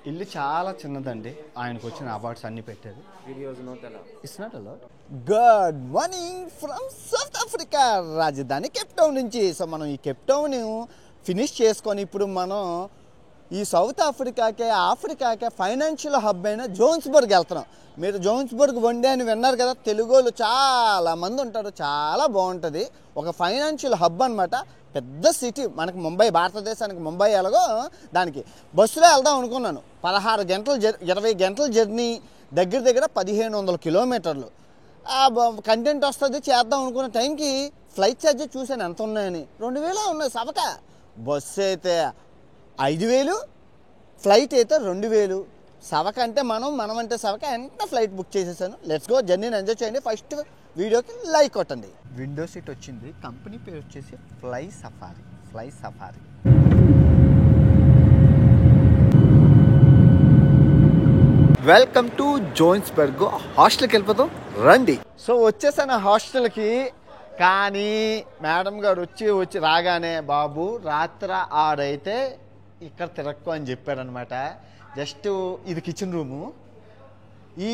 ఇల్లు చాలా చిన్నదండి. ఆయనకు వచ్చిన అవార్డ్స్ అన్ని పెట్టారు. It's not allowed. Good morning from south Africa రాజధాని కేప్ టౌన్ నుంచి. సో మనం ఈ కేప్ టౌన్ ఫినిష్ చేసుకొని ఇప్పుడు మనం ఈ సౌత్ ఆఫ్రికాకే ఫైనాన్షియల్ హబ్ అయిన జోహన్స్బర్గ్ వెళ్తున్నాం. మీరు జోహన్స్బర్గ్ వన్డే అని విన్నారు కదా, తెలుగు వాళ్ళు చాలా మంది ఉంటారు, చాలా బాగుంటుంది. ఒక ఫైనాన్షియల్ హబ్ అనమాట, పెద్ద సిటీ. మనకి ముంబై, భారతదేశానికి ముంబై ఎలాగో దానికి బస్సులో వెళ్దాం అనుకున్నాను. 16 గంటలు 20 గంటల జర్నీ, దగ్గర 1500 కిలోమీటర్లు. కంటెంట్ వస్తుంది చేద్దాం అనుకున్న టైంకి ఫ్లైట్ ఛార్జెస్ చూశాను ఎంత ఉన్నాయని. 2000 ఉన్నాయి సవక. బస్సు అయితే 5000, ఫ్లైట్ అయితే 2000. సవక అంటే మనం అంటే సవక. ఎంత ఫ్లైట్ బుక్ చేసేసాను. లెట్స్ గో, జర్నీని ఎంజాయ్ చేయండి. ఫస్ట్ వీడియోకి లైక్ కొట్టండి. విండో సీట్ వచ్చింది. కంపెనీ పేరు వచ్చేసి Fly Safari. Welcome to Johannesburg. హాస్టల్కి వెళ్ళిపోతాం రండి. సో వచ్చేసాను హాస్టల్కి. కానీ మేడం గారు వచ్చి రాగానే, బాబు రాత్ర ఆడైతే ఇక్కడ తిరక్కు అని చెప్పారనమాట. జస్ట్ ఇది కిచెన్ రూము. ఈ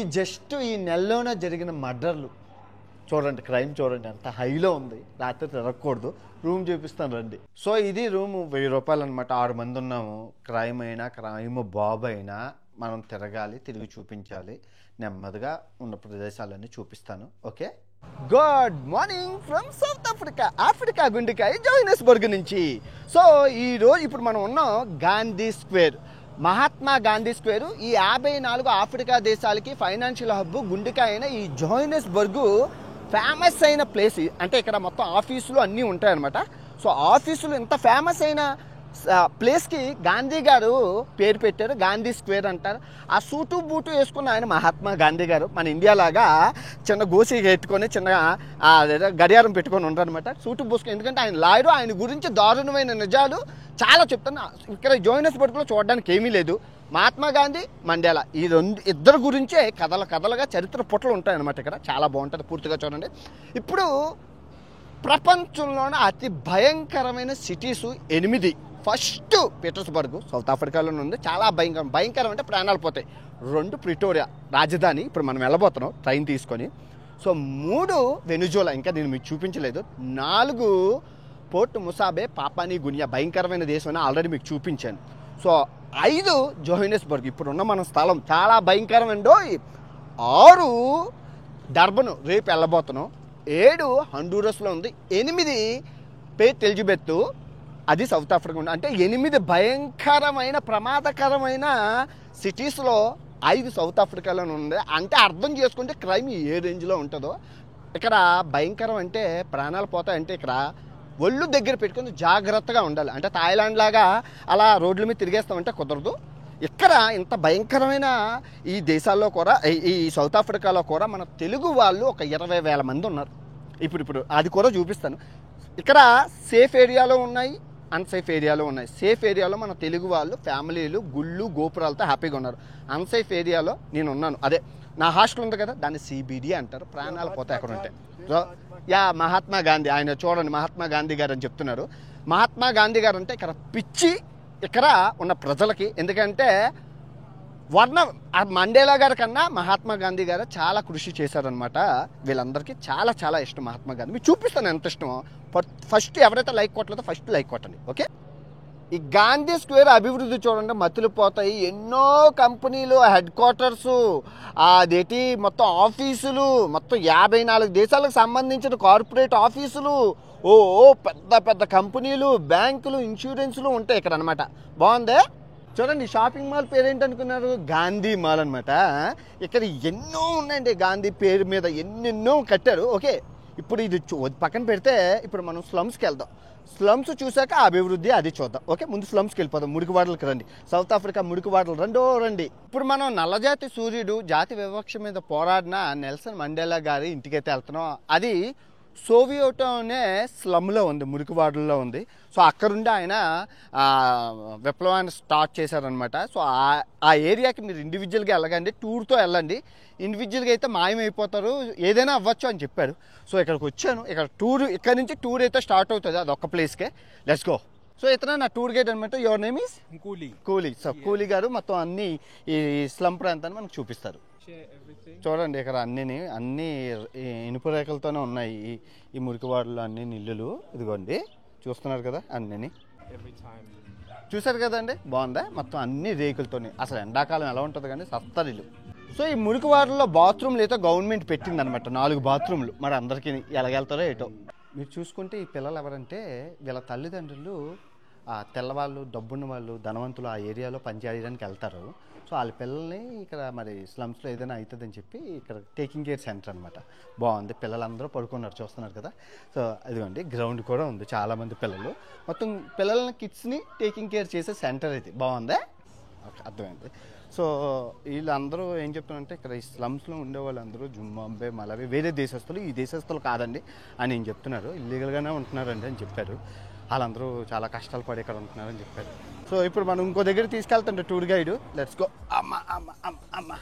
నెలలోనే జరిగిన మర్డర్లు చూడండి, క్రైమ్ చూడండి ఎంత హైలో ఉంది. రాత్రి తిరగకూడదు. రూమ్ చూపిస్తాను రండి. సో ఇది రూము, 1000 రూపాయలు అనమాట. 6 మంది ఉన్నాము. క్రైమ్ బాబు అయినా మనం తిరిగి చూపించాలి. నెమ్మదిగా ఉన్న ప్రదేశాలన్నీ చూపిస్తాను. Okay, good morning from south Africa గుండెకాయ జోహన్స్బర్గ్ నుంచి. సో ఇప్పుడు మనం ఉన్నాం గాంధీ స్క్వేర్, మహాత్మా గాంధీ స్క్వేర్. ఈ 54 ఆఫ్రికా దేశాలకి ఫైనాన్షియల్ హబ్ గుండెకాయ అయిన ఈ జోహన్స్బర్గ్ ఫేమస్ అయిన ప్లేస్. అంటే ఇక్కడ మొత్తం ఆఫీసులు అన్నీ ఉంటాయన్నమాట. సో ఆఫీసులు ఇంత ఫేమస్ అయిన ప్లేస్కి గాంధీ గారు పేరు పెట్టారు. గాంధీ స్క్వేర్ అంటారు. ఆ సూటు బూటు వేసుకున్న ఆయన మహాత్మా గాంధీ గారు మన ఇండియాలాగా చిన్న గోసి పెట్టుకొని చిన్నగా గడియారం పెట్టుకొని ఉంటారనమాట. సూటు బూసుకొని, ఎందుకంటే ఆయన లాయరు. ఆయన గురించి దారుణమైన నిజాలు చాలా చెప్తాను. ఇక్కడ జోహన్స్బర్గ్లో చూడడానికి ఏమీ లేదు. మహాత్మా గాంధీ, మండేలా, ఈ ఇద్దరు గురించే కథలుగా చరిత్ర పుటలు ఉంటాయన్నమాట. ఇక్కడ చాలా బాగుంటుంది, పూర్తిగా చూడండి. ఇప్పుడు ప్రపంచంలోనే అతి భయంకరమైన సిటీసు 8. ఫస్ట్ పీటర్స్బర్గ్ సౌత్ ఆఫ్రికాలోనే ఉంది. చాలా భయంకరం అంటే ప్రాణాలు పోతాయి. 2 ప్రిటోరియా రాజధాని. ఇప్పుడు మనం వెళ్ళబోతున్నాం ట్రైన్ తీసుకొని. సో 3 వెనుజులా, ఇంకా నేను మీకు చూపించలేదు. 4 పోర్ట్ ముసాబే, పాపానీ గునియా, భయంకరమైన దేశం అని ఆల్రెడీ మీకు చూపించాను. సో 5 జోహన్స్బర్గ్, ఇప్పుడున్న మన స్థలం చాలా భయంకరం అండో. 6 డర్బన్, రేపు వెళ్ళబోతున్నాం. 7 హండూరస్లో ఉంది. 8 పోర్ట్ ఎలిజబెత్, అది సౌత్ ఆఫ్రికా ఉంది. అంటే 8 భయంకరమైన ప్రమాదకరమైన సిటీస్లో 5 సౌత్ ఆఫ్రికాలోనే ఉంది. అంటే అర్థం చేసుకుంటే క్రైమ్ ఏ రేంజ్లో ఉంటుందో. ఇక్కడ భయంకరం అంటే ప్రాణాలు పోతాయంటే ఇక్కడ ఒళ్ళు దగ్గర పెట్టుకుని జాగ్రత్తగా ఉండాలి. అంటే థాయిలాండ్ లాగా అలా రోడ్ల మీద తిరిగేస్తామంటే కుదరదు. ఇక్కడ ఇంత భయంకరమైన ఈ దేశాల్లో కూడా, ఈ సౌత్ ఆఫ్రికాలో కూడా మన తెలుగు వాళ్ళు ఒక 20,000 మంది ఉన్నారు. ఇప్పుడు అది కూడా చూపిస్తాను. ఇక్కడ సేఫ్ ఏరియాలో ఉన్నాయి, అన్సేఫ్ ఏరియాలో ఉన్నాయి. సేఫ్ ఏరియాలో మన తెలుగు వాళ్ళు ఫ్యామిలీలు గుళ్ళు గోపురాలతో హ్యాపీగా ఉన్నారు. అన్సేఫ్ ఏరియాలో నేను ఉన్నాను. అదే నా హాస్టల్ ఉంది కదా, దాన్ని CBD అంటారు. ప్రాణాలు పోతాయి అక్కడ ఉంటాయి. సో మహాత్మా గాంధీ, ఆయన చూడండి మహాత్మా గాంధీ గారు అని చెప్తున్నారు. మహాత్మా గాంధీ గారు అంటే ఇక్కడ పిచ్చి ఇక్కడ ఉన్న ప్రజలకి. ఎందుకంటే మండేలా గారి కన్నా మహాత్మా గాంధీ గారు చాలా కృషి చేశారనమాట. వీళ్ళందరికీ చాలా ఇష్టం మహాత్మా గాంధీ. మీకు చూపిస్తాను ఎంత ఇష్టమో. ఫస్ట్ ఎవరైతే లైక్ కొట్టలేదో ఫస్ట్ లైక్ కొట్టండి. ఓకే, ఈ గాంధీ స్క్వేర్ అభివృద్ధి చూడండి, మతులు పోతాయి. ఎన్నో కంపెనీలు, హెడ్ క్వార్టర్సు, అదేంటి మొత్తం ఆఫీసులు, మొత్తం 54 దేశాలకు సంబంధించిన కార్పొరేట్ ఆఫీసులు, పెద్ద కంపెనీలు, బ్యాంకులు, ఇన్సూరెన్సులు ఉంటాయి ఇక్కడ అనమాట. బాగుందే చూడండి. షాపింగ్ మాల్ పేరు ఏంటనుకున్నారు? గాంధీ మాల్ అనమాట. ఇక్కడ ఎన్నో ఉన్నాయండి గాంధీ పేరు మీద, ఎన్నెన్నో కట్టారు. ఓకే, ఇప్పుడు ఇది పక్కన పెడితే ఇప్పుడు మనం స్లమ్స్కి వెళ్దాం. స్లమ్స్ చూసాక అభివృద్ధి అది చూద్దాం. ఓకే, ముందు స్లమ్స్కి వెళ్ళిపోదాం. మురికివాడలకు రండి. సౌత్ ఆఫ్రికా మురికివాడలు రండి. ఇప్పుడు మనం నల్లజాతి సూర్యుడు జాతి వివక్ష మీద పోరాడిన నెల్సన్ మండేలా గారి ఇంటికైతే వెళ్తున్నాం. అది సోవియటోనే స్లమ్లో ఉంది, మురికివాడల్లో ఉంది. సో అక్కడుండి ఆయన విప్లవాన్ని స్టార్ట్ చేశారనమాట. సో ఆ ఏరియాకి మీరు ఇండివిజువల్గా వెళ్ళకండి, టూర్తో వెళ్ళండి. ఇండివిజువల్గా అయితే మాయమైపోతారు, ఏదైనా అవ్వచ్చు అని చెప్పారు. సో ఇక్కడికి వచ్చాను. ఇక్కడ నుంచి టూర్ అయితే స్టార్ట్ అవుతుంది. అదొక్క ప్లేస్కే. Let's go. సో ఇతను నా టూర్ గైడ్ అనమాట. Your name is Kuli. కూలీ. సో కూలీ గారు మొత్తం అన్ని ఈ స్లమ్ ప్రాంతాన్ని మనకు చూపిస్తారు. Share everything. చూడండి ఇక్కడ అన్ని ఇనుప రేఖలతోనే ఉన్నాయి ఈ మురికివాడలు అన్ని ఇల్లులు. ఇదిగోండి చూస్తున్నారు కదా అన్నీ Every time. చూసారు కదండి, బాగుందా? మొత్తం అన్ని రేకులతోనే. అసలు ఎండాకాలం ఎలా ఉంటుంది కానీ సస్తరిల్లు. సో ఈ మురికివాడల్లో బాత్రూమ్లు అయితే గవర్నమెంట్ పెట్టిందనమాట, 4 బాత్రూమ్లు. మరి అందరికీ ఎలాగెళ్తారో ఏటో. మీరు చూసుకుంటే ఈ పిల్లలు ఎవరంటే వీళ్ళ తల్లిదండ్రులు తెల్లవాళ్ళు, డబ్బున్న వాళ్ళు, ధనవంతులు ఆ ఏరియాలో పనిచేయడానికి వెళ్తారు. సో వాళ్ళ పిల్లల్ని ఇక్కడ మరి స్లమ్స్లో ఏదైనా అవుతుందని చెప్పి ఇక్కడ టేకింగ్ కేర్ సెంటర్ అనమాట. బాగుంది, పిల్లలందరూ పడుకున్నారు చూస్తున్నారు కదా. సో అదిగోండి గ్రౌండ్ కూడా ఉంది, చాలామంది పిల్లలు. మొత్తం పిల్లల్ని కిడ్స్ని టేకింగ్ కేర్ చేసే సెంటర్ ఇది. బాగుందా? అర్థమైంది. సో వీళ్ళందరూ ఏం చెప్తున్నారంటే ఇక్కడ ఈ స్లమ్స్లో ఉండే వాళ్ళందరూ జింబాబ్వే, మలావి వేరే దేశస్తులు, ఈ దేశస్తులు కాదండి అని నేను చెప్తున్నారు. ఇల్లీగల్గానే ఉంటున్నారండి అని చెప్పారు. వాళ్ళందరూ చాలా కష్టాలు పడి ఇక్కడ ఉంటున్నారని చెప్పారు. సో ఇప్పుడు మనం ఇంకో దగ్గర తీసుకెళ్తుంటే టూర్ గైడ్. Let's go. అమ్మ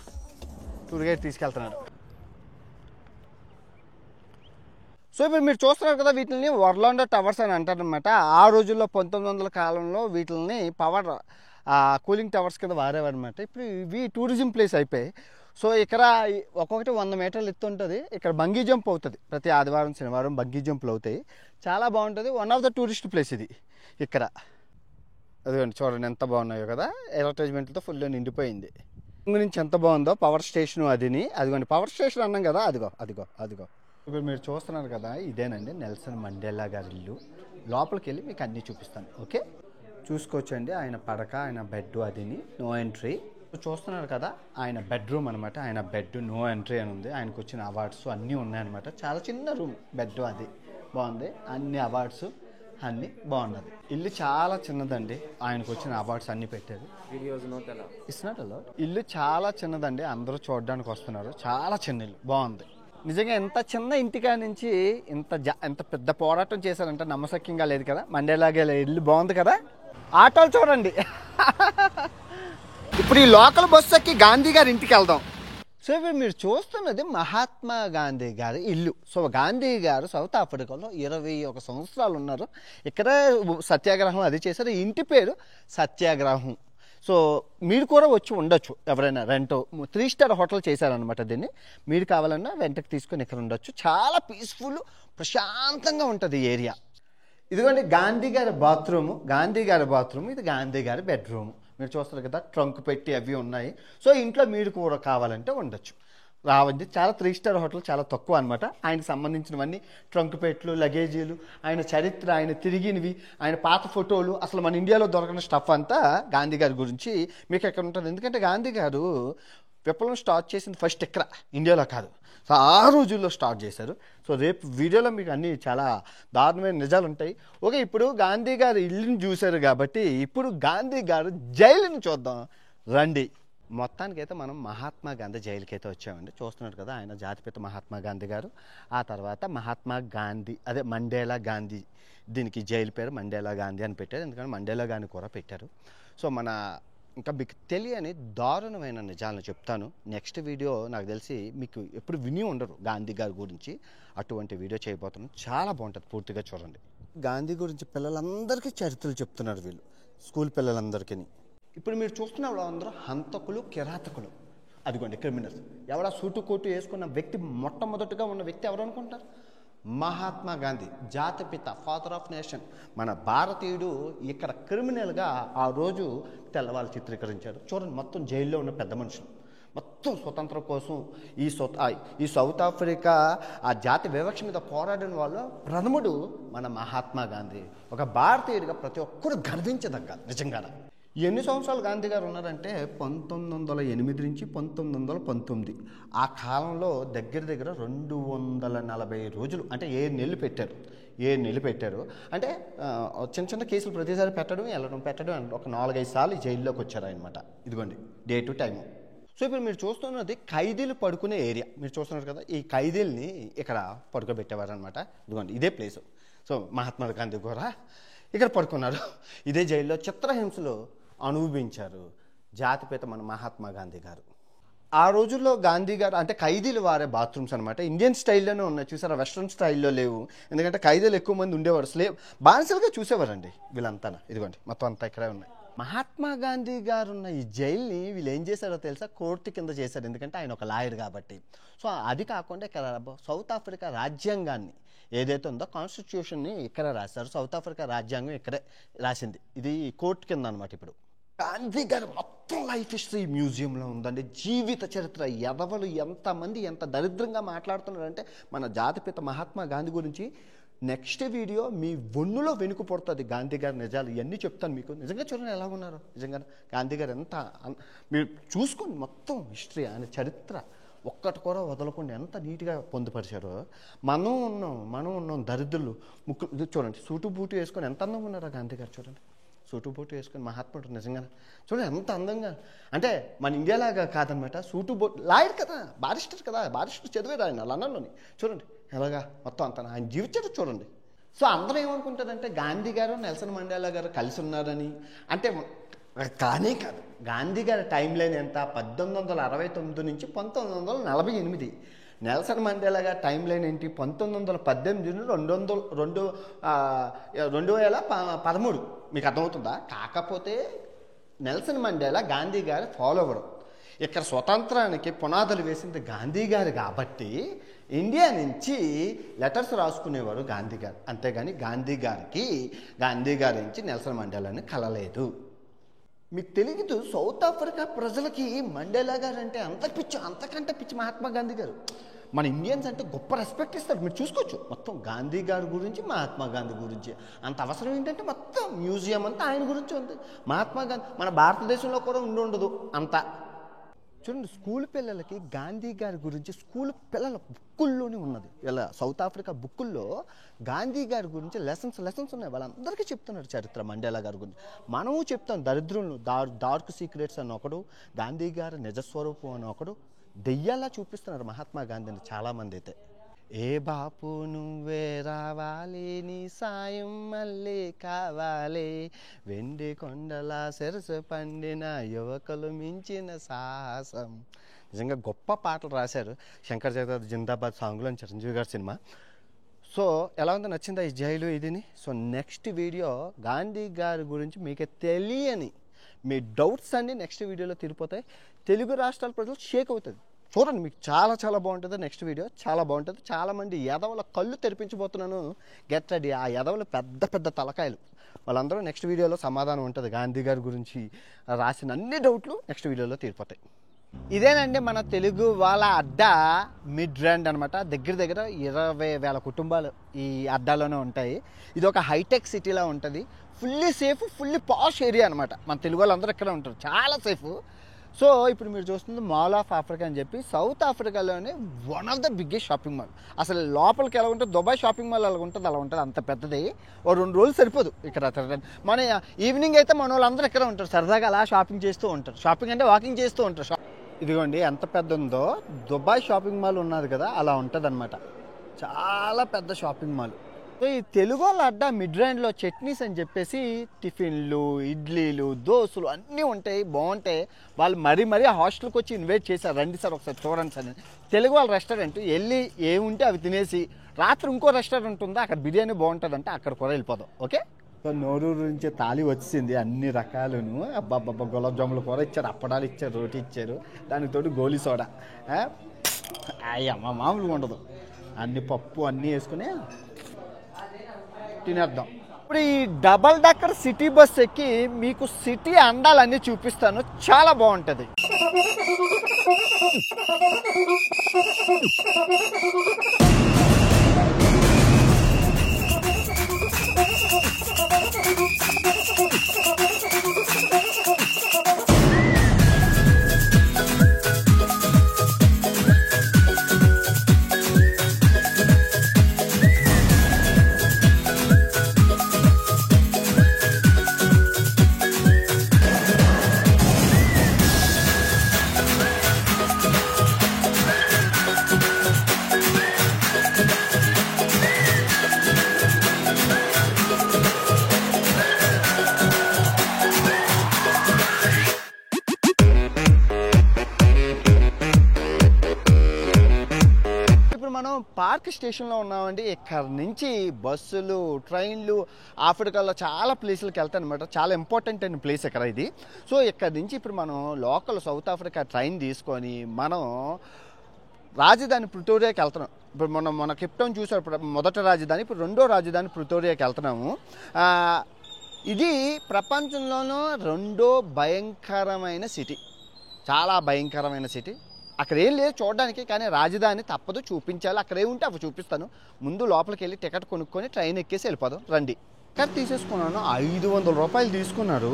టూర్ గైడ్ తీసుకెళ్తున్నారు. సో ఇప్పుడు మీరు చూస్తున్నారు కదా, వీటిని వర్లాండో టవర్స్ అని అంటారనమాట. ఆ రోజుల్లో 1900 కాలంలో వీటిని పవర్ కూలింగ్ టవర్స్ కింద వాడేవారనమాట. ఇప్పుడు ఇవి టూరిజం ప్లేస్ అయిపోయి. సో ఇక్కడ ఒక్కొక్కటి 100 మీటర్లు ఎత్తు ఉంటుంది. ఇక్కడ బంగీ జంప్ అవుతుంది, ప్రతి ఆదివారం శనివారం బంగీ జంప్లు అవుతాయి. చాలా బాగుంటుంది. One of the tourist place ఇది ఇక్కడ. అదిగోండి చూడండి ఎంత బాగున్నాయో కదా, అడ్వర్టైజ్మెంట్లతో ఫుల్ నిండిపోయింది. గురించి ఎంత బాగుందో పవర్ స్టేషన్ అదిని. అదిగోండి పవర్ స్టేషన్ అన్నాం కదా, అదిగో. ఇప్పుడు మీరు చూస్తున్నారు కదా, ఇదేనండి నెల్సన్ మండేలా గారి ఇల్లు. లోపలికి వెళ్ళి మీకు అన్నీ చూపిస్తాను. ఓకే, చూసుకోవచ్చండి. ఆయన పడక, ఆయన బెడ్ అదిని, నో ఎంట్రీ. చూస్తున్నారు కదా ఆయన బెడ్రూమ్ అనమాట. ఆయన బెడ్ నో ఎంట్రీ అని ఉంది. ఆయనకు వచ్చిన అవార్డ్స్ అన్నీ ఉన్నాయన్నమాట. చాలా చిన్న రూమ్, బెడ్ అది బాగుంది. అన్ని అవార్డ్స్ అన్నీ బాగున్నది. ఇల్లు చాలా చిన్నదండి. ఆయనకు వచ్చిన అవార్డ్స్ అన్నీ పెట్టారు. Videos not allowed. It's not allowed. ఇల్లు చాలా చిన్నదండి, అందరూ చూడడానికి వస్తున్నారు. చాలా చిన్న ఇల్లు, బాగుంది. నిజంగా ఎంత చిన్న ఇంటికా నుంచి ఎంత పెద్ద పోరాటం చేశారంటే నమ్మశక్యంగా లేదు కదా. మండేలాగే ఇల్లు బాగుంది కదా. ఆటోలు చూడండి. ఇప్పుడు ఈ లోకల్ బస్సు ఎక్కి గాంధీ గారి ఇంటికి వెళ్దాం. సో ఇప్పుడు మీరు చూస్తున్నది మహాత్మా గాంధీ గారి ఇల్లు. సో గాంధీ గారు సౌత్ ఆఫ్రికాలో 21 సంవత్సరాలు ఉన్నారు. ఇక్కడ సత్యాగ్రహం అది చేశారు. ఇంటి పేరు సత్యాగ్రహం. సో మీరు కూడా వచ్చి ఉండొచ్చు, ఎవరైనా రెంట్ 3 స్టార్ హోటల్ చేశారనమాట దీన్ని. మీరు కావాలన్నా రెంట్కి తీసుకొని ఇక్కడ ఉండొచ్చు. చాలా పీస్ఫుల్, ప్రశాంతంగా ఉంటుంది ఈ ఏరియా. ఇదిగోండి గాంధీ గారి బాత్రూము. ఇది గాంధీ గారి బెడ్రూమ్. మీరు చూస్తారు కదా, ట్రంక్ పెట్టి అవి ఉన్నాయి. సో ఇంట్లో మీరు కూడా కావాలంటే ఉండొచ్చు, రావండి. చాలా 3 స్టార్ హోటల్ చాలా తక్కువ అనమాట. ఆయనకు సంబంధించినవన్నీ ట్రంక్ పెట్లు, లగేజీలు, ఆయన చరిత్ర, ఆయన తిరిగినవి, ఆయన పాత ఫోటోలు, అసలు మన ఇండియాలో దొరకని స్టఫ్ అంతా గాంధీ గారి గురించి మీకు ఎక్కడ ఉంటుంది. ఎందుకంటే గాంధీ గారు విప్లవం స్టార్ట్ చేసింది ఫస్ట్ ఇక్కడ, ఇండియాలో కాదు. సో ఆ రోజుల్లో స్టార్ట్ చేశారు. సో రేపు వీడియోలో మీకు అన్నీ చాలా దారుణమైన నిజాలు ఉంటాయి. ఓకే, ఇప్పుడు గాంధీ గారి ఇల్లుని చూశారు కాబట్టి ఇప్పుడు గాంధీ గారు జైలుని చూద్దాం రండి. మొత్తానికైతే మనం మహాత్మా గాంధీ జైలుకి అయితే వచ్చామండి. చూస్తున్నారు కదా, ఆయన జాతిపిత మహాత్మా గాంధీ గారు. ఆ తర్వాత మహాత్మా గాంధీ, అదే మండేలా గాంధీ, దీనికి జైలు పేరు మండేలా గాంధీ అని పెట్టారు. ఎందుకంటే మండేలా గాంధీ కూడా పెట్టారు. సో మన ఇంకా మీకు తెలియని దారుణమైన నిజాలను చెప్తాను నెక్స్ట్ వీడియో. నాకు తెలిసి మీకు ఎప్పుడు విని ఉండరు గాంధీ గారి గురించి. అటువంటి వీడియో చేయబోతున్నాను, చాలా బాగుంటుంది, పూర్తిగా చూడండి. గాంధీ గురించి పిల్లలందరికీ చరిత్రలు చెప్తున్నారు వీళ్ళు, స్కూల్ పిల్లలందరికీ. ఇప్పుడు మీరు చూస్తున్న వాళ్ళందరూ హంతకులు, కిరాతకులు. అదిగోండి క్రిమినల్స్. ఎవడా సూటు కోటు వేసుకున్న వ్యక్తి, మొట్టమొదటిగా ఉన్న వ్యక్తి ఎవరు అనుకుంటారు? మహాత్మా గాంధీ, జాతిపిత, ఫాదర్ ఆఫ్ నేషన్. మన భారతీయుడు ఇక్కడ క్రిమినల్గా ఆ రోజు తెల్లవాళ్ళు చిత్రీకరించారు. చూడండి, మొత్తం జైల్లో ఉన్న పెద్ద మనుషులు, మొత్తం స్వతంత్రం కోసం ఈ సౌత్ ఆఫ్రికా ఆ జాతి వివక్ష మీద పోరాడిన వాళ్ళు ప్రథముడు మన మహాత్మా గాంధీ. ఒక భారతీయుడిగా ప్రతి ఒక్కరు గర్వించదగ్గ నిజంగా. ఎన్ని సంవత్సరాలు గాంధీ గారు ఉన్నారంటే 1908 నుంచి 1919. ఆ కాలంలో దగ్గర 240 రోజులు, అంటే 7 నెలలు పెట్టారు. 7 నెలలు పెట్టారు అంటే చిన్న చిన్న కేసులు ప్రతిసారి పెట్టడం ఒక 4-5 సార్లు జైల్లోకి వచ్చారు అనమాట. ఇదిగోండి డే టు టైము. సో ఇప్పుడు మీరు చూస్తున్నది ఖైదీలు పడుకునే ఏరియా. మీరు చూస్తున్నారు కదా, ఈ ఖైదీల్ని ఇక్కడ పడుకోబెట్టేవారు అనమాట. ఇదిగోండి ఇదే ప్లేసు. సో మహాత్మా గాంధీ కూడా ఇక్కడ పడుకున్నారు. ఇదే జైల్లో చిత్రహింసలు అనుభవించారు జాతిపిత మన మహాత్మా గాంధీ గారు. ఆ రోజుల్లో గాంధీ గారు అంటే ఖైదీలు వారే బాత్రూమ్స్ అనమాట. ఇండియన్ స్టైల్లోనే ఉన్నాయి, చూసారా, వెస్ట్రన్ స్టైల్లో లేవు. ఎందుకంటే ఖైదీలు ఎక్కువ మంది ఉండేవారు, బానిసలుగా చూసేవారండి వీళ్ళంతా. ఇదిగోండి మొత్తం అంతా ఇక్కడే ఉన్నాయి. మహాత్మా గాంధీ గారు ఉన్న ఈ జైల్ని వీళ్ళు ఏం చేశారో తెలుసా, కోర్టు కింద చేశారు. ఎందుకంటే ఆయన ఒక లాయర్ కాబట్టి. సో అది కాకుండా ఇక్కడ సౌత్ ఆఫ్రికా రాజ్యాంగాన్ని ఏదైతే ఉందో కాన్స్టిట్యూషన్ని ఇక్కడ రాశారు. సౌత్ ఆఫ్రికా రాజ్యాంగం ఇక్కడే రాసింది. ఇది కోర్టు కింద అనమాట. ఇప్పుడు గాంధీ గారు మొత్తం లైఫ్ హిస్టరీ మ్యూజియంలో ఉందండి. జీవిత చరిత్ర, ఎదవలు ఎంతమంది ఎంత దరిద్రంగా మాట్లాడుతున్నారంటే మన జాతిపిత మహాత్మా గాంధీ గురించి నెక్స్ట్ వీడియో మీ ఒన్నులో వెనుక పడుతుంది. గాంధీ గారి నిజాలు ఇవన్నీ చెప్తాను మీకు. నిజంగా చూడండి ఎలా ఉన్నారు. నిజంగా గాంధీ గారు ఎంత మీరు చూసుకోండి మొత్తం హిస్టరీ, ఆయన చరిత్ర ఒక్కటి కూడా వదలకుండా ఎంత నీట్గా పొందుపరిచారో. మనం ఉన్నాం దరిద్రులు. ముక్కు చూడండి, సూటు బూటు వేసుకొని ఎంత అందంగా ఉన్నారో గాంధీ గారు. చూడండి సూటు బూటు వేసుకొని మహాత్ముడు నిజంగా చూడండి ఎంత అందంగా. అంటే మన ఇండియాలాగా కాదనమాట. సూటు బూటు లాయర్ కదా, బారిస్టర్ కదా, బారిస్టర్ చదివారు ఆయన లండన్లోని. చూడండి ఎలాగా మొత్తం అంతా ఆయన జీవించారు చూడండి. సో అందరూ ఏమనుకుంటారంటే గాంధీ గారు నెల్సన్ మండేలా గారు కలిసి ఉన్నారని. అంటే కానీ కాదు. గాంధీ గారి టైం లైన్ ఎంత, 1869 నుంచి 1948. నెల్సన్ మండేలా గారి టైం లైన్ ఏంటి, 1918 నుండి 2013. మీకు అర్థమవుతుందా? కాకపోతే నెల్సన్ మండేలా గాంధీ గారి ఫాలోవర్. ఇక్కడ స్వతంత్రానికి పునాదులు వేసింది గాంధీ గారు కాబట్టి ఇండియా నుంచి లెటర్స్ రాసుకునేవారు గాంధీ గారు. అంతేగాని గాంధీ గారి నుంచి నెల్సన్ మండేలాని కలలేదు. మీకు తెలియదు, సౌత్ ఆఫ్రికా ప్రజలకి మండేలా గారు అంటే అంతకంటే పిచ్చి మహాత్మా గాంధీ గారు. మన ఇండియన్స్ అంటే గొప్ప రెస్పెక్ట్ ఇస్తారు. మీరు చూసుకోవచ్చు మొత్తం గాంధీ గారి గురించి, మహాత్మా గాంధీ గురించి. అంత అవసరం ఏంటంటే మొత్తం మ్యూజియం అంతా ఆయన గురించి ఉంది. మహాత్మా గాంధీ మన భారతదేశంలో కూడా ఉండదు అంతా. చూడండి, స్కూల్ పిల్లలకి గాంధీ గారి గురించి స్కూల్ పిల్లల బుక్కుల్లోనే ఉన్నది. ఇలా సౌత్ ఆఫ్రికా బుక్కుల్లో గాంధీ గారి గురించి లెసన్స్ ఉన్నాయి. వాళ్ళందరికీ చెప్తున్నారు చరిత్ర మండేలా గారి గురించి. మనము చెప్తాం దరిద్రులను. డార్క్ సీక్రెట్స్ అని ఒకడు, గాంధీ గారి నిజస్వరూపం అని ఒకడు, దెయ్యాలా చూపిస్తున్నారు మహాత్మా గాంధీని చాలామంది అయితే. ఏ బాపు నువ్వే రావాలి, నీ సాయం మళ్ళీ కావాలి, వెండి కొండల సెరసు పండిన యువకులు మించిన సాహసం. నిజంగా గొప్ప పాటలు రాశారు. శంకర్ జగదాథ్ జిందాబాద్ సాంగ్లో చిరంజీవి గారి సినిమా. సో ఎలా ఉందో, నచ్చిందా ఈ జైలు ఇదిని? సో నెక్స్ట్ వీడియో గాంధీ గారి గురించి మీకు తెలియని మీ డౌట్స్ అన్నీ నెక్స్ట్ వీడియోలో తీరిపోతాయి. తెలుగు రాష్ట్రాల ప్రజలు షేక్ అవుతుంది. చూడండి, మీకు చాలా బాగుంటుంది. నెక్స్ట్ వీడియో చాలా బాగుంటుంది. చాలామంది ఎదవల కళ్ళు తెరిపించబోతున్నాను. Get ready. ఆ ఎదవలు పెద్ద తలకాయలు వాళ్ళందరూ నెక్స్ట్ వీడియోలో సమాధానం ఉంటుంది. గాంధీ గారి గురించి రాసిన అన్ని డౌట్లు నెక్స్ట్ వీడియోలో తీరిపోతాయి. ఇదేనండి మన తెలుగు వాళ్ళ అడ్డా మిడ్ ర్యాండ్ అనమాట. దగ్గర 20,000 కుటుంబాలు ఈ అడ్డాలోనే ఉంటాయి. ఇది ఒక హైటెక్ సిటీలో ఉంటుంది. ఫుల్లీ సేఫ్, ఫుల్లీ పాష్ ఏరియా అనమాట. మన తెలుగు వాళ్ళందరూ ఇక్కడ ఉంటారు, చాలా సేఫ్. సో ఇప్పుడు మీరు చూస్తుంది మాల్ ఆఫ్ ఆఫ్రికా అని చెప్పి సౌత్ ఆఫ్రికాలోనే one of the biggest shopping mall. అసలు లోపలికి ఎలా ఉంటుంది, దుబాయ్ షాపింగ్ మాల్ అలా ఉంటుంది. అంత పెద్దది. ఓ 2 రోజులు సరిపోదు ఇక్కడ. మన ఈవినింగ్ అయితే మన వాళ్ళందరూ ఇక్కడ ఉంటారు, సరదాగా అలా షాపింగ్ చేస్తూ ఉంటారు. షాపింగ్ అంటే వాకింగ్ చేస్తూ ఉంటారు. ఇదిగోండి ఎంత పెద్ద ఉందో. దుబాయ్ షాపింగ్ మాల్ ఉన్నది కదా, అలా ఉంటుంది అనమాట. చాలా పెద్ద షాపింగ్ మాల్. సో ఈ తెలుగు వాళ్ళ అడ్డా మిడ్ ర్యాండ్లో చట్నీస్ అని చెప్పేసి టిఫిన్లు, ఇడ్లీలు, దోశలు అన్నీ ఉంటాయి, బాగుంటాయి. వాళ్ళు మరీ హాస్టల్కి వచ్చి ఇన్వైట్ చేశారు, రండి సార్ ఒకసారి చూడండి సార్. తెలుగు వాళ్ళ రెస్టారెంట్ వెళ్ళి ఏముంటే అవి తినేసి రాత్రి ఇంకో రెస్టారెంట్ ఉందా, అక్కడ బిర్యానీ బాగుంటుందంటే అక్కడ కూడా వెళ్ళిపోదాం. ఓకే. సో నోరూరు నుంచి తాళి వచ్చింది అన్ని రకాలను. అబ్బాబ్బా, గులాబ్ జాములు కూర ఇచ్చారు, అప్పడాలు ఇచ్చారు, రోటీ ఇచ్చారు, దానితోటి గోలీ సోడా. అమ్మ మామూలుగా ఉండదు. అన్ని పప్పు అన్నీ వేసుకుని తినేద్దాం. ఇప్పుడు ఈ డబల్ డెక్కర్ సిటీ బస్ ఎక్కి మీకు సిటీ అందాలన్నీ చూపిస్తాను, చాలా బాగుంటుంది. మనం పార్క్ స్టేషన్లో ఉన్నామండి. ఇక్కడ నుంచి బస్సులు, ట్రైన్లు ఆఫ్రికాలో చాలా ప్లేసులకు వెళ్తాయి అనమాట. చాలా ఇంపార్టెంట్ అయిన ప్లేస్ ఇక్కడ ఇది. సో ఇక్కడ నుంచి ఇప్పుడు మనం లోకల్ సౌత్ ఆఫ్రికా ట్రైన్ తీసుకొని మనం రాజధాని ప్రిటోరియాకి వెళ్తున్నాం. ఇప్పుడు మన కెప్టౌన్ చూసారు, మొదటి రాజధాని, ఇప్పుడు రెండో రాజధాని ప్రిటోరియాకి వెళ్తున్నాము. ఇది ప్రపంచంలోనూ రెండో భయంకరమైన సిటీ, చాలా భయంకరమైన సిటీ. అక్కడ ఏం లేదు చూడడానికి, కానీ రాజధాని తప్పదు, చూపించాలి. అక్కడ ఏముంటే అవి చూపిస్తాను. ముందు లోపలికి వెళ్ళి టికెట్ కొనుక్కొని ట్రైన్ ఎక్కేసి వెళ్ళిపోదాం రండి. టికెట్ తీసేసుకున్నాను, 500 రూపాయలు తీసుకున్నారు.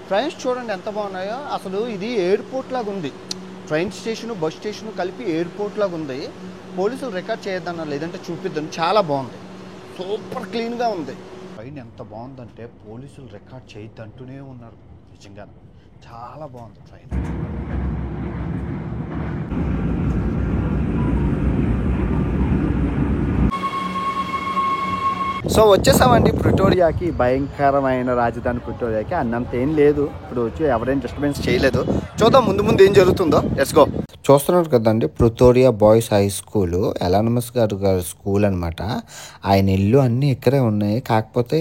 ట్రైన్స్ చూడండి ఎంత బాగున్నాయో. అసలు ఇది ఎయిర్పోర్ట్ లాగా ఉంది. ట్రైన్ స్టేషను, బస్ స్టేషను కలిపి ఎయిర్పోర్ట్ లాగా ఉంది. పోలీసులు రికార్డ్ చేయొద్దన్నారు, లేదంటే చూపిద్దాం. చాలా బాగుంది, సూపర్ క్లీన్గా ఉంది. ట్రైన్ ఎంత బాగుందంటే పోలీసులు రికార్డ్ చేయొద్దంటూనే ఉన్నారు. నిజంగా చాలా బాగుంది ట్రైన్. సో వచ్చేసామండి ప్రిటోరియాకి, భయంకరమైన రాజధాని ప్రిటోరియాకి. అన్నంత ఏం లేదు, ఇప్పుడు వచ్చి ఎవరైనా డిస్టర్బెన్స్ చేయలేదు. చూద్దాం ముందు ముందు ఏం జరుగుతుందో. Let's go. చూస్తున్నారు కదండి, ప్రిటోరియా బాయ్స్ హై స్కూల్, ఎలానమస్ గారు స్కూల్ అనమాట. ఆయన ఇల్లు అన్నీ ఇక్కడే ఉన్నాయి, కాకపోతే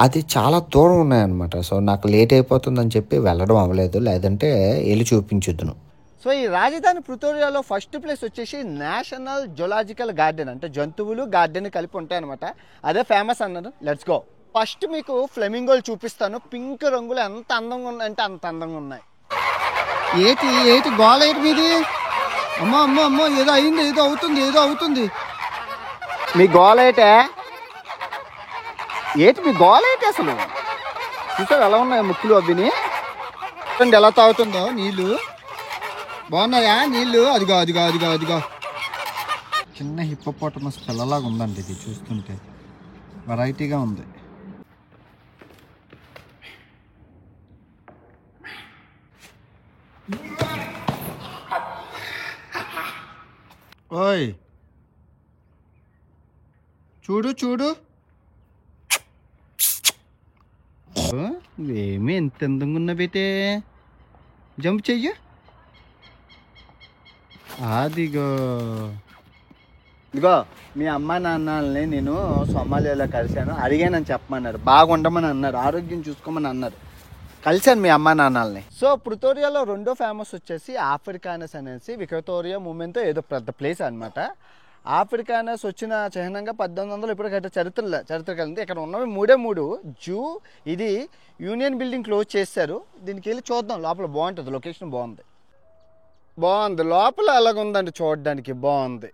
అది చాలా దూరం ఉన్నాయన్నమాట. సో నాకు లేట్ అయిపోతుందని చెప్పి వెళ్ళడం అవ్వలేదు, లేదంటే వెళ్ళి చూపించుద్దును. సో ఈ రాజధాని ప్రిటోరియాలో ఫస్ట్ ప్లేస్ వచ్చేసి నేషనల్ జూలాజికల్ గార్డెన్, అంటే జంతువులు గార్డెన్ కలిపి ఉంటాయి అనమాట. అదే ఫేమస్ అన్నారు. Let's go. ఫస్ట్ మీకు ఫ్లెమింగోలు చూపిస్తాను. పింక్ రంగులు ఎంత అందంగా ఉన్నాయంటే అంత అందంగా ఉన్నాయి. ఏటి గోల ఏంటి మీది? అమ్మో అమ్మో అమ్మో, ఏదో అయింది, ఏదో అవుతుంది. మీ గోల ఏటే? మీ గోల ఏంటి అసలు? చూసారు ఎలా ఉన్నాయి ముక్కులు అవిని? ఎలా తాగుతుందో నీళ్ళు. బాగున్నాయా నీళ్ళు? అదిగో. చిన్న హిప్పోపోటమస్ పిల్లలాగా ఉందండి ఇది, చూస్తుంటే వెరైటీగా ఉంది. ఓయ్ చూడు ఏమి ఎంత అందంగా ఉన్నా బేటే. జంప్ చెయ్యి. అదిగో ఇదిగో మీ అమ్మ నాన్నల్ని నేను సోమాలియాలో కలిశాను, అడిగానని చెప్పమన్నారు. బాగా ఉండమని అన్నారు, ఆరోగ్యం చూసుకోమని అన్నారు. కలిశాను మీ అమ్మ నాన్నల్ని. సో ప్రిటోరియాలో రెండో ఫేమస్ వచ్చేసి ఆఫ్రికానస్ అనేసి విక్టోరియా మూమెంట్తో ఏదో పెద్ద ప్లేస్ అనమాట. ఆఫ్రికానస్ వచ్చిన చిహ్నంగా 1800 ఇప్పుడు చరిత్ర కలిగింది. ఇక్కడ ఉన్నవి మూడు. జూ, ఇది యూనియన్ బిల్డింగ్ క్లోజ్ చేశారు. దీనికి వెళ్ళి చూద్దాం, లోపల బాగుంటుంది, లొకేషన్ బాగుంది. లోపల అలాగుందండి, చూడడానికి బాగుంది.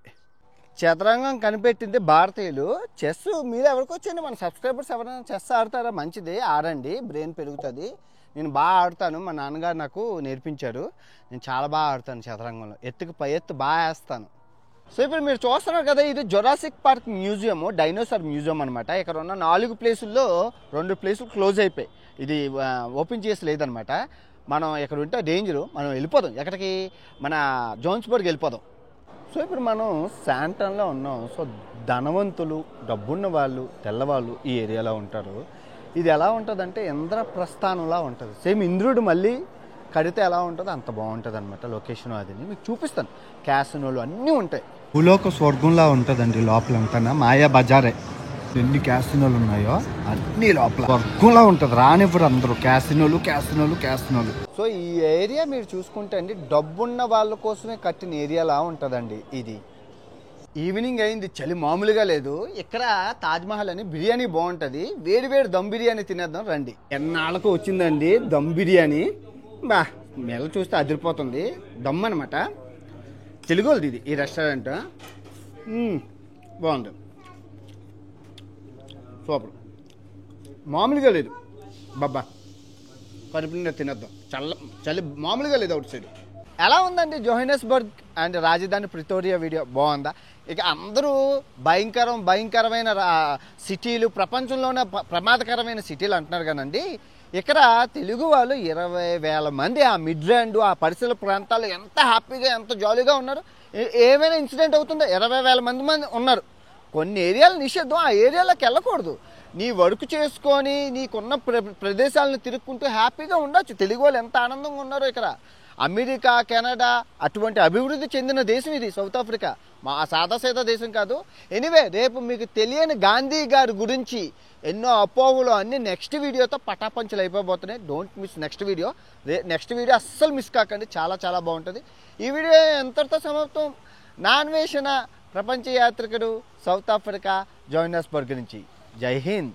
చదరంగం కనిపెట్టింది భారతీయులు. చెస్ మీరు ఎవరికి వచ్చింది, మన సబ్స్క్రైబర్స్ ఎవరైనా చెస్ ఆడతారా? మంచిది, ఆడండి, బ్రెయిన్ పెరుగుతుంది. నేను బాగా ఆడతాను, మా నాన్నగారు నాకు నేర్పించారు. నేను చాలా బాగా ఆడతాను చదరంగంలో, ఎత్తుకు పై ఎత్తు బాగా వేస్తాను. సో ఇప్పుడు మీరు చూస్తున్నారు కదా, ఇది Jurassic park museum, dinosaur museum అనమాట. ఇక్కడ ఉన్న 4 ప్లేసుల్లో 2 ప్లేసులు క్లోజ్ అయిపోయి, ఇది ఓపెన్ చేసి లేదనమాట. మనం ఎక్కడ ఉంటే డేంజరు, మనం వెళ్ళిపోదాం. ఎక్కడికి? మన జోన్స్బర్గ్ వెళ్ళిపోదాం. సో ఇప్పుడు మనం శాంటన్లో ఉన్నాం. సో ధనవంతులు, డబ్బున్న వాళ్ళు, తెల్లవాళ్ళు ఈ ఏరియాలో ఉంటారు. ఇది ఎలా ఉంటుందంటే ఇంద్రప్రస్థానంలా ఉంటుంది. సేమ్ ఇంద్రుడు మళ్ళీ కడితే ఎలా ఉంటుందో అంత బాగుంటుంది అనమాట లొకేషన్. అది మీకు చూపిస్తాను. క్యాసినోలు అన్నీ ఉంటాయి. భూలోక స్వర్గంలా ఉంటుందండి లోపలంతా. మాయా బజారే, ఎన్ని క్యాసినోలు ఉన్నాయో అన్ని లోపల స్వర్గంలా ఉంటుంది. రానివ్వరు అందరూ, క్యాసినోలు. సో ఈ ఏరియా మీరు చూసుకుంటే అండి, డబ్బున్న వాళ్ళ కోసమే కట్టిన ఏరియాలా ఉంటుందండి ఇది. ఈవినింగ్ అయింది, చలి మామూలుగా లేదు. ఇక్కడ తాజ్మహల్ అని బిర్యానీ బాగుంటుంది. వేడి దమ్ బిర్యానీ తినేద్దాం రండి. ఎన్నాళ్ళకు వచ్చిందండి దమ్ బిర్యానీ. మెల్ల చూస్తే అదిరిపోతుంది. దమ్ అనమాట, తెలుగుది ఇది. ఈ రెస్టారెంట్ బాగుంది, సూపర్, మామూలుగా లేదు. బాబా కడుపునిండా తినేద్దాం. చలి మామూలుగా లేదు. అవుట్ సైడ్ ఎలా ఉందండి జోహానెస్బర్గ్ అండ్ రాజధాని ప్రిటోరియా వీడియో బాగుందా? ఇక అందరూ భయంకరమైన సిటీలు, ప్రపంచంలోనే ప్రమాదకరమైన సిటీలు అంటున్నారు కానండి, ఇక్కడ తెలుగు వాళ్ళు 20,000 మంది ఆ మిడ్లాండ్, ఆ పరిసర ప్రాంతాల్లో ఎంత హ్యాపీగా, ఎంత జాలీగా ఉన్నారు. ఏమైనా ఇన్సిడెంట్ అవుతుందో? 20,000 మంది ఉన్నారు. కొన్ని ఏరియాలు నిషేధం, ఆ ఏరియాలోకి వెళ్ళకూడదు. నీ వర్క్ చేసుకొని నీకున్న ప్రదేశాలను తిరుక్కుంటూ హ్యాపీగా ఉండొచ్చు. తెలుగు వాళ్ళు ఎంత ఆనందంగా ఉన్నారో ఇక్కడ. అమెరికా, కెనడా అటువంటి అభివృద్ధి చెందిన దేశం ఇది సౌత్ ఆఫ్రికా. మా సాదాసీదా దేశం కాదు. ఎనీవే, రేపు మీకు తెలియని గాంధీ గారి గురించి ఎన్నో అపోహలు అన్నీ నెక్స్ట్ వీడియోతో పటాపంచలు అయిపోతున్నాయి. Don't miss next video. Next video అస్సలు మిస్ కాకండి, చాలా చాలా బాగుంటుంది. ఈ వీడియో ఎంతటితో సమాప్తం. నా అన్వేషణ ప్రపంచ యాత్రికుడు సౌత్ ఆఫ్రికా జోహన్నెస్బర్గ్ నుంచి. జై హింద్.